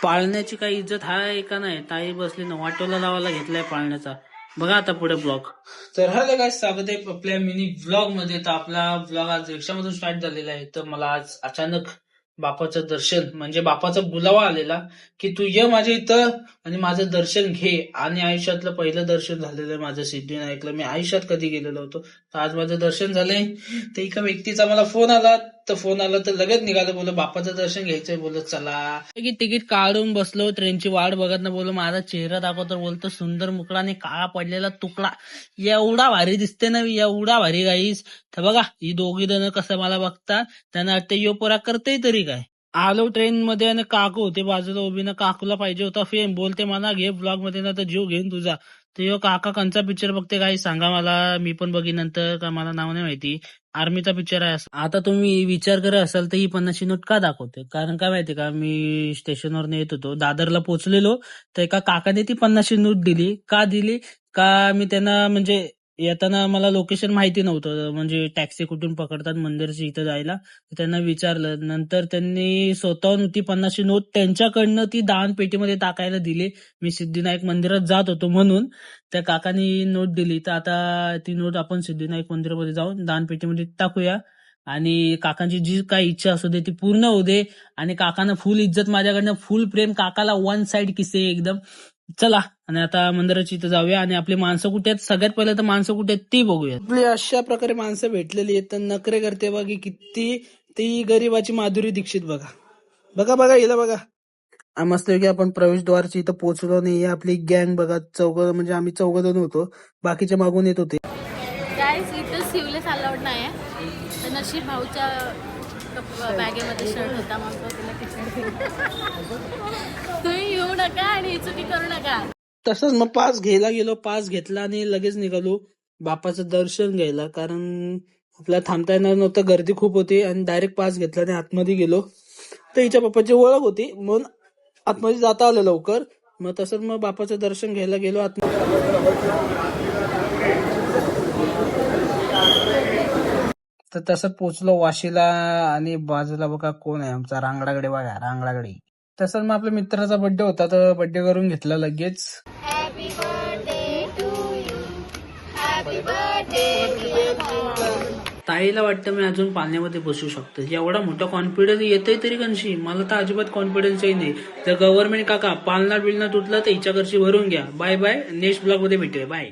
पाळण्याची काही इज्जत आहे का नाही? ताई बसली ना वाटोला लावायला घेतलाय पाळण्याचा. बघा आता पुढे ब्लॉग. तर हॅलो गाइस, स्वागत आहे आपल्या मिनी ब्लॉग मध्ये. तर आपला ब्लॉग आज रिक्षामधून स्टार्ट झालेला आहे. तर मला आज अचानक बापाचं दर्शन म्हणजे बापाचा बुलावा आलेला की तू ये माझ्या इथं आणि माझं दर्शन घे. आणि आयुष्यातलं पहिलं दर्शन झालेलं आहे माझं सिद्धिविनायकला. मी आयुष्यात कधी गेलेलो होतो, तर आज माझं दर्शन झालंय. तर एका व्यक्तीचा मला फोन आला, तर लगेच निघालो. बोल बापाचं दर्शन घ्यायचंय, बोलत चला. तिकीट काढून बसलो, ट्रेनची वाट बघत ना. बोल माझा चेहरा दाखव, तर बोलतो सुंदर मुकडा आणि काळा पडलेला तुकडा. एवढा भारी दिसते ना, एवढा भारी गाईस. तर बघा ही दोघी जण कसं मला बघता, त्यांना वाटतं यो पोरा करते तरी काय. आलो ट्रेन मध्ये आणि काकू होते बाजूला उभी ना. काकूला पाहिजे होता फेम, बोलते मला घे ब्लॉग मध्ये ना तर जीव घेईन तुझा. तर यो काका कंचा पिक्चर बघते काही सांगा मला, मी पण बघीन नंतर, का मला नाव नाही माहिती. आर्मीचा पिक्चर आहे असं. आता तुम्ही विचार करत असाल तर ही 50ची नोट का दाखवते, कारण काय माहिती का, मी स्टेशनवर येत होतो, दादरला पोहोचलेलो, तर एका काकाने ती 50ची नोट दिली. का दिली का, मी त्यांना म्हणजे येताना मला लोकेशन माहिती नव्हतं, म्हणजे टॅक्सी कुठून पकडतात मंदिरची इथं जायला. त्यांना विचारलं, नंतर त्यांनी स्वतःहून ती 50ची नोट त्यांच्याकडनं ती दान पेटीमध्ये टाकायला दिली. मी सिद्धिविनायक मंदिरात जात होतो म्हणून त्या काकानी नोट दिली. तर आता ती नोट आपण सिद्धिविनायक मंदिरामध्ये जाऊन दान पेटीमध्ये टाकूया आणि काकांची जी काही इच्छा असू दे ती पूर्ण होऊ दे. आणि काकांना फुल इज्जत माझ्याकडनं, फुल प्रेम, काकाला वन साइड किसे एकदम. चला आणि आता मंदिराची इथं जाऊया. आणि आपली माणसं कुठे आहेत, सगळ्यात पहिले तर माणसं कुठे आहेत ती बघूया. आपली अशा प्रकारे माणसं भेटलेली आहेत, तर नखरे करते बघा किती. ती गरीबाची माधुरी दीक्षित बघा. बघा बघा हिला बघा. मस्त की आपण प्रवेशद्वारची इथं पोहोचलो नाही. आपली गँग बघा, म्हणजे आम्ही 4 जण होतो, बाकीचे मागून येत होते. गाईस इथं सिवलेस अलाउड नाही आहे. तर नशीब भाऊच्या बॅगेमध्ये शर्ट होता, मग तो तिला तुम्ही येऊ नका आणि ही चुकी करू नका. तसंच मग पास घ्यायला गेलो, पास घेतला आणि लगेच निघालो बापाचं दर्शन घ्यायला, कारण आपल्याला थांबता येणार नव्हतं, गर्दी खूप होती. आणि डायरेक्ट पास घेतला आणि आतमध्ये गेलो. तर हिच्या बापाची ओळख होती म्हणून आतमध्ये जाता आलं लवकर. मग तसंच मग बापाचं दर्शन घ्यायला गेलो आतमध्ये. तर तसं पोचलो वाशीला. आणि बाजूला बघा कोण आहे, आमचा रांगडागडे बघा, रांगडागडे. तसंच मग आपल्या मित्राचा बर्थडे होता, तर बर्थडे करून घेतला लगेच. Happy birthday to you, happy birthday. ताईला वाटतं मी अजून पाण्यामध्ये बसू शकतो, एवढा मोठा कॉन्फिडन्स येतोय तरी कशी. मला तर अजिबात कॉन्फिडन्सही नाही. तर गव्हर्नमेंट काका पालना बिलना तुटला तर हिच्या घरची भरून घ्या. बाय बाय, नेक्स्ट ब्लॉग मध्ये भेटूया, बाय.